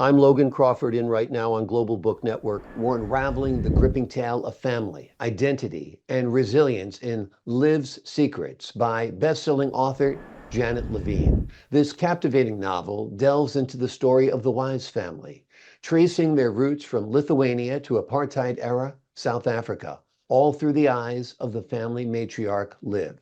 I'm Logan Crawford, in right now on Global Book Network. We're unraveling the gripping tale of family, identity, and resilience in Liv's Secrets by best-selling author Janet Levine. This captivating novel delves into the story of the Weisz family, tracing their roots from Lithuania to apartheid-era South Africa, all through the eyes of the family matriarch Liv.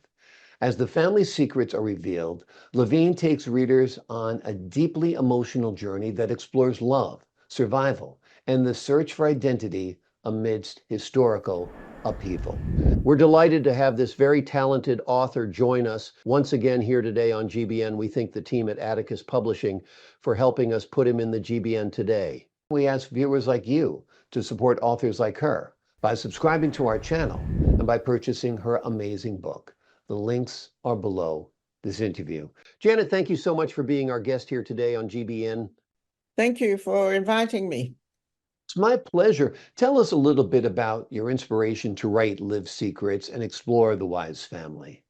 As the family secrets are revealed, Levine takes readers on a deeply emotional journey that explores love, survival, and the search for identity amidst historical upheaval. We're delighted to have this very talented author join us once again here today on GBN. We thank the team at Atticus Publishing for helping us put him in the GBN today. We ask viewers like you to support authors like her by subscribing to our channel and by purchasing her amazing book. The links are below this interview. Janet, thank you so much for being our guest here today on GBN. Thank you for inviting me. It's my pleasure. Tell us a little bit about your inspiration to write Liv's Secrets and explore the Weisz family.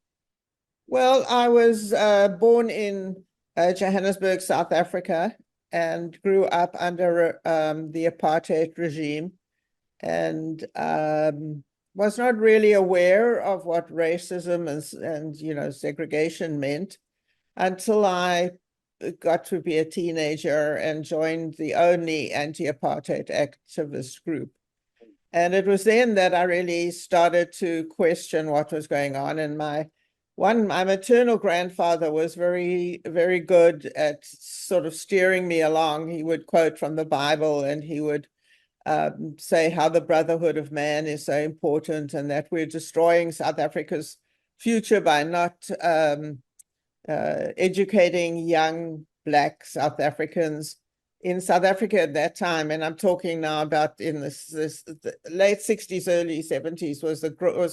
Well, I was born in Johannesburg, South Africa, and grew up under the apartheid regime, and was not really aware of what racism and segregation meant until I got to be a teenager and joined the only anti-apartheid activist group. And it was then that I really started to question what was going on. And my maternal grandfather was very, very good at sort of steering me along. He would quote from the Bible, and he would say how the brotherhood of man is so important and that we're destroying South Africa's future by not educating young Black South Africans in South Africa at that time. And I'm talking now about in the late 60s, early 70s was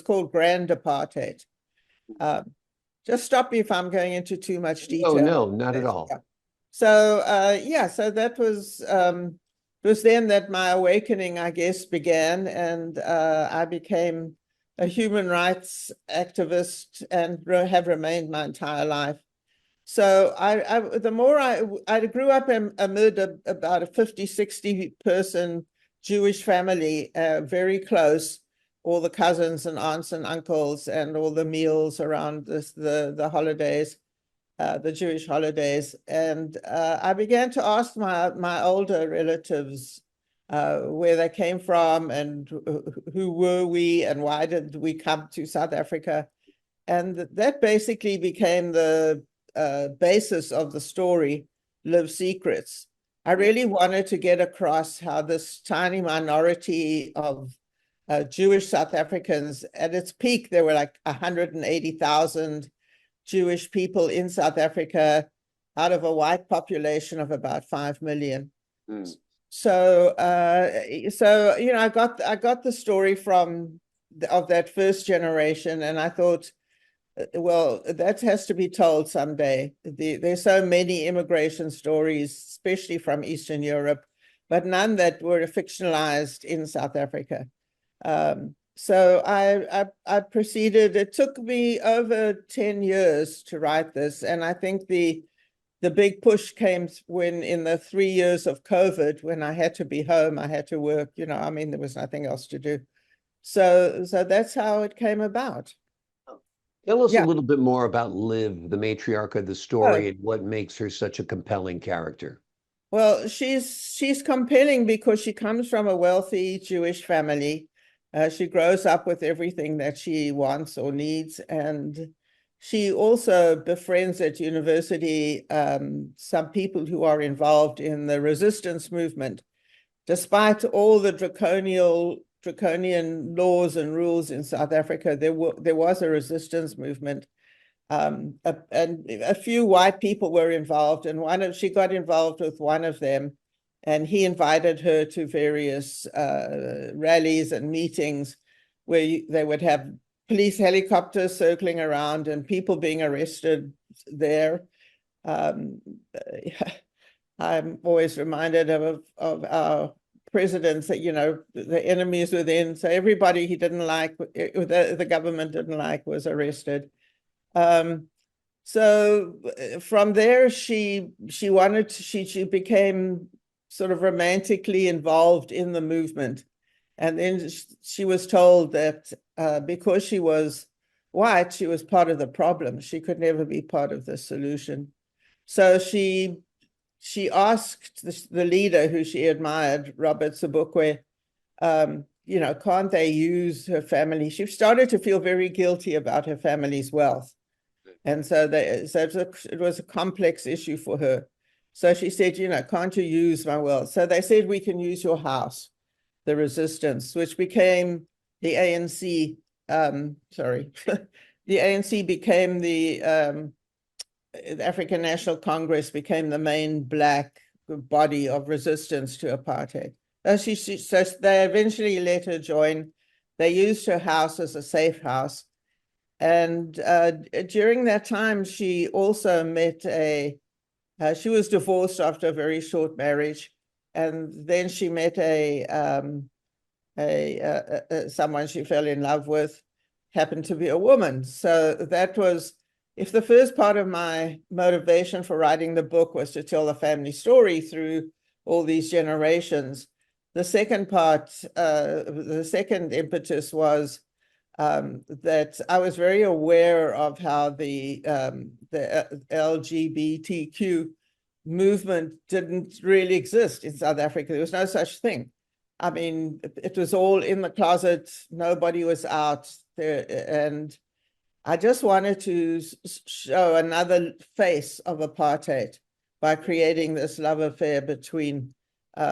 called Grand Apartheid. Just stop me if I'm going into too much detail. Oh, no, not at all. So, so that was... it was then that my awakening, I guess, began, and I became a human rights activist and have remained my entire life. So I grew up amid about a 50, 60 person Jewish family, very close, all the cousins and aunts and uncles and all the meals around the holidays. The Jewish holidays, and I began to ask my older relatives where they came from and who were we and why did we come to South Africa, and that basically became the basis of the story, Liv's Secrets. I really wanted to get across how this tiny minority of Jewish South Africans, at its peak, there were like 180,000 Jewish people in South Africa out of a white population of about 5 million. Mm. So I got the story of that first generation, and I thought, well, that has to be told someday. There's so many immigration stories, especially from Eastern Europe, but none that were fictionalized in South Africa. So I proceeded. It took me over 10 years to write this. And I think the big push came when in the 3 years of COVID, when I had to be home, I had to work, there was nothing else to do. So that's how it came about. Tell us a little bit more about Liv, the matriarch of the story, and what makes her such a compelling character. Well, she's compelling because she comes from a wealthy Jewish family. She grows up with everything that she wants or needs, and she also befriends at university some people who are involved in the resistance movement. Despite all the draconian laws and rules in South Africa, there was a resistance movement, and a few white people were involved, and she got involved with one of them. And he invited her to various rallies and meetings where they would have police helicopters circling around and people being arrested there. I'm always reminded of our presidents that, the enemies within. So everybody he didn't like, the government didn't like, was arrested. So from there, she became sort of romantically involved in the movement. And then she was told that because she was white, she was part of the problem. She could never be part of the solution. So she asked the leader who she admired, Robert Sobukwe, can't they use her family? She started to feel very guilty about her family's wealth. And so it was a complex issue for her. So she said, can't you use my wealth? So they said, we can use your house, the resistance, which became the ANC. The ANC became the African National Congress became the main Black body of resistance to apartheid. So they eventually let her join. They used her house as a safe house. And during that time, she also met she was divorced after a very short marriage. And then she met someone she fell in love with, happened to be a woman. So that was, if the first part of my motivation for writing the book was to tell the family story through all these generations, the second part, the second impetus was that I was very aware of how the LGBTQ movement didn't really exist in South Africa. There was no such thing. I mean, it was all in the closet. Nobody was out there. And I just wanted to show another face of apartheid by creating this love affair between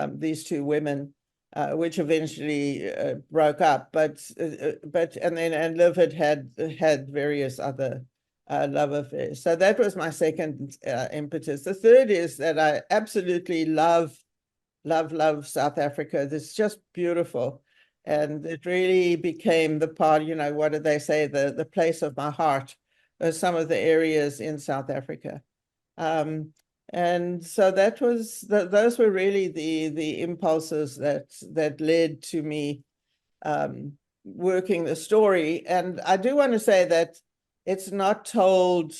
these two women, which eventually broke up. But Liv had various other love affairs. So that was my second impetus. The third is that I absolutely love South Africa. It's just beautiful. And it really became the part, what did they say? The place of my heart, some of the areas in South Africa. And so that was, those were really the impulses that led to me working the story. And I do want to say that it's not told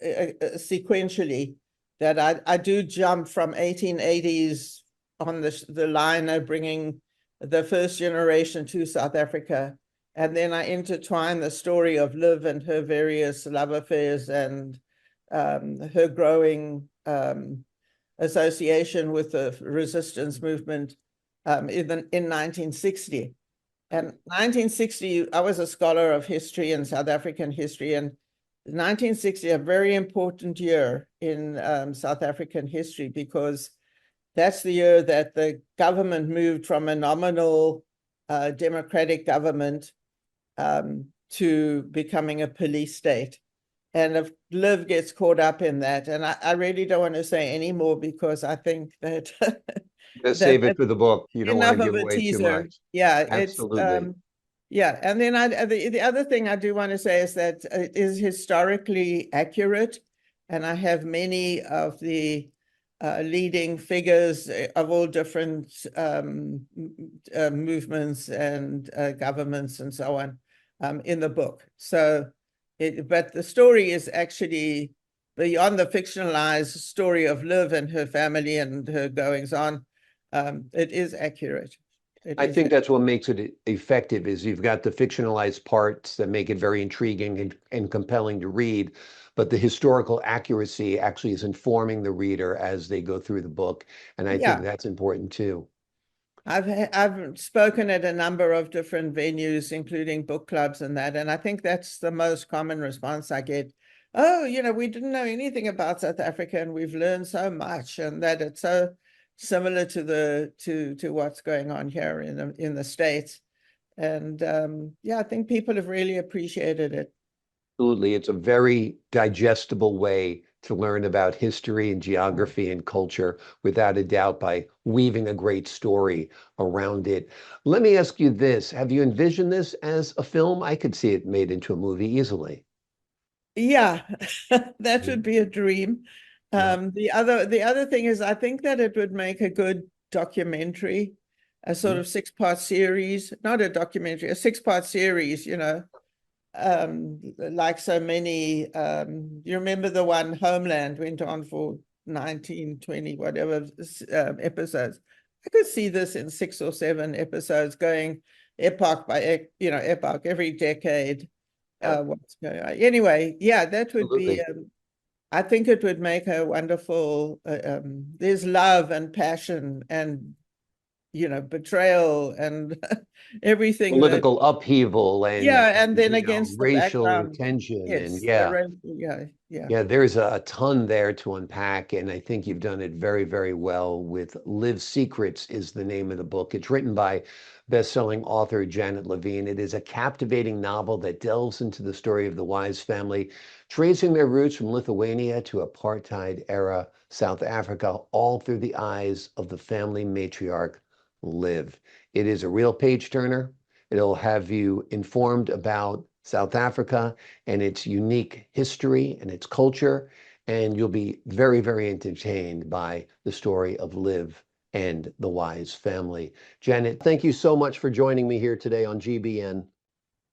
sequentially, that I do jump from 1880s on the line of bringing the first generation to South Africa. And then I intertwine the story of Liv and her various love affairs and her growing association with the resistance movement in 1960. And 1960, I was a scholar of history and South African history, and 1960, a very important year in South African history, because that's the year that the government moved from a nominal democratic government to becoming a police state. And if Liv gets caught up in that, and I really don't want to say any more, because I think that Just save it for the book. You don't want to give away too much. Yeah, Absolutely. Yeah, and then the other thing I do want to say is that it is historically accurate, and I have many of the leading figures of all different movements and governments and so on in the book. So, but the story is actually beyond the fictionalized story of Liv and her family and her goings on. It is accurate. I think that's what makes it effective, is you've got the fictionalized parts that make it very intriguing and compelling to read, but the historical accuracy actually is informing the reader as they go through the book. And I think that's important too. I've spoken at a number of different venues, including book clubs and that, and I think that's the most common response I get. Oh, we didn't know anything about South Africa, and we've learned so much, and that it's so similar to what's going on here in the States. And I think people have really appreciated it. Absolutely. It's a very digestible way to learn about history and geography and culture, without a doubt, by weaving a great story around it. Let me ask you this. Have you envisioned this as a film? I could see it made into a movie easily. Yeah, that would be a dream. The other thing is, I think that it would make a good documentary, a sort of 6-part series, not a documentary, a 6-part series, like so many. You remember the one Homeland went on for 19, 20, whatever episodes. I could see this in 6 or 7 episodes going epoch by, epoch, every decade. What's going on. Anyway, yeah, that would be, I think it would make a wonderful, there's love and passion and, betrayal and everything. Political upheaval and, and then against the racial background. tension. Yes, And yeah. Yeah, There's a ton there to unpack, and I think you've done it very, very well with Live Secrets is the name of the book. It's written by best-selling author Janet Levine. It is a captivating novel that delves into the story of the Weisz family, tracing their roots from Lithuania to apartheid-era South Africa, all through the eyes of the family matriarch, Liv. It is a real page-turner. It'll have you informed about South Africa and its unique history and its culture, and you'll be very, very entertained by the story of Liv and the Weisz family. Janet, thank you so much for joining me here today on GBN.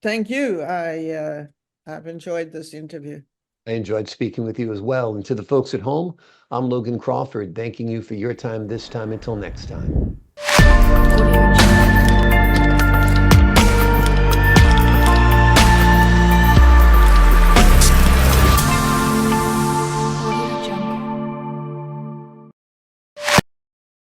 Thank you. I've enjoyed this interview. I enjoyed speaking with you as well. And to the folks at home, I'm Logan Crawford, thanking you for your time this time. Until next time.